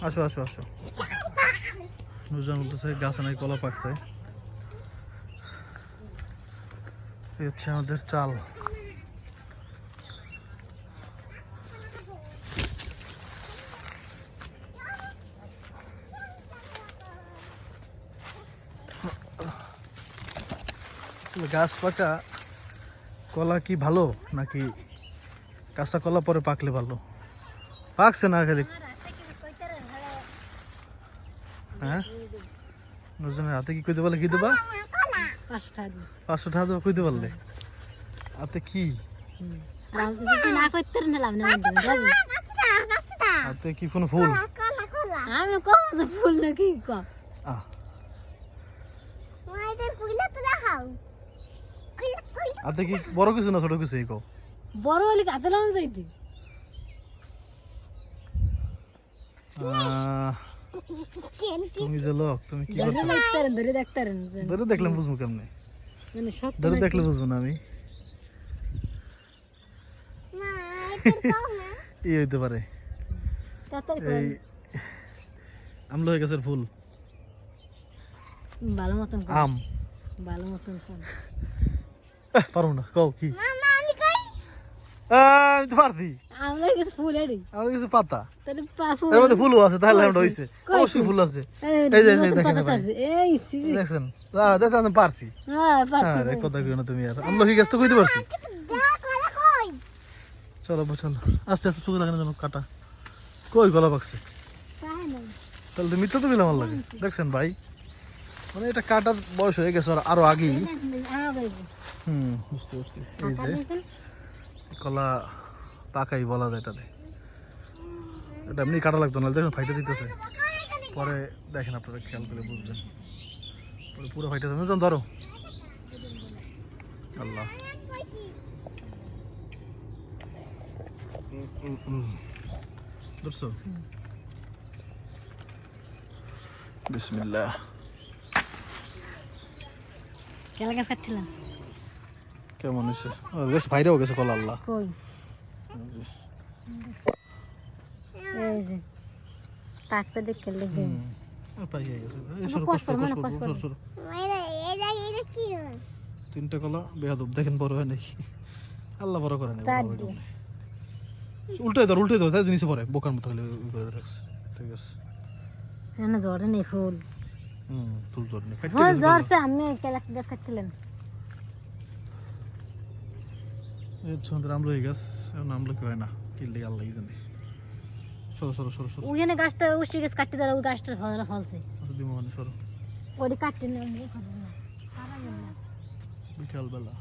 আসো আসো আসো। নুরজান বলতেছে গাছে নাকি কলা পাকছে। এই হচ্ছে আমাদের চাল। গাছ পাকা কলা কি ভালো নাকি কাঁচা কলা পরে পাকলে ভালো? পাকছে না খালি। হ্যাঁ, নুরজানের হাতে কি কইতে পারলে? কি দেবা? 500 টাকা দেবা কইতে পারলে? হাতে কি? হাতে কি কোনো ফুল? আমি কম ফুল নাকি কম আহ, হাতে কি বড় কিছু না ছোট কিছু? এই কও। বড় হলে কাতে লাগানো যাইতে তুমি যে লোক, তুমি কি করছো? ধরে দেখতারেন ধরে দেখলাম বুঝবো কেমনে? মানে সত্য ধরে দেখলে বুঝবো না আমি। ই হইতে পারে এই আমলকি গাছের ফুল, ভালো মতন আম। ভালো মতন কোন পারবো না, কও কি? আমি তো পারছি। আমরা কিছু ফুল এড়ি আমার কিছু পাতা, তাহলে ফুল এর মধ্যে ফুলও আছে, তাহলে আমরা হইছে। অবশ্যই ফুল আছে। এই যে দেখেন ভাই, এই সিজি দেখছেন? দেখেন আমি পারছি। হ্যাঁ পারছি আরে কথা কইও না তুমি আর। আমলকি গাছ তো কইতে পারছি। চলো চলো, আস্তে আস্তে চোখে লাগানো যেন কাটা। কই গলা পাকছে? তাহলে তো মিথ্যা তো বিল আমার লাগে। দেখছেন ভাই, মানে এটা কাটার বয়স হয়ে গেছে আরো আগেই। বুঝতে পারছি। এই যে কলা পাকাই বলা যায় এটাতে। এটা এমনি কাটা লাগতো না, দেখুন ফাইটে দিতেছে। পরে দেখেন আপনারা খেয়াল করে বুঝবেন, পরে পুরো ফাইটে যাবে। ধরো আল্লাহ, ধরছো? বিসমিল্লাহ। কেলা গাছ কাটছিলাম কেমন হয়েছে? বেশ ভাইরাও গেছে কলা। আল্লাহ, কই এই যে পাকতে দেখতে লেগে পাইয়ে গেছে। তিনটা কলা বেহাদব, দেখেন বড় হয় নাকি? আল্লাহ বড় করে নেই। উল্টাই ধর তাই জিনিস পরে বোকার মতো হলে রাখছে। ঠিক আছে, না জ্বরে নেই ফুল ফুল জ্বর নেই। ফুল জ্বরছে আমি কেলা গাছ কাটছিলাম আমলকি গাছ আমলকি হয় না, কিনলে আল্লাহ জানে। সরো সরো সরো সরো, ওখানে গাছটা উষ্টি গাছ কাটতে দেয় ওই গাছটা ফলছে দিমা মানে সরো। ওটি কাটতে না বিকাল বেলা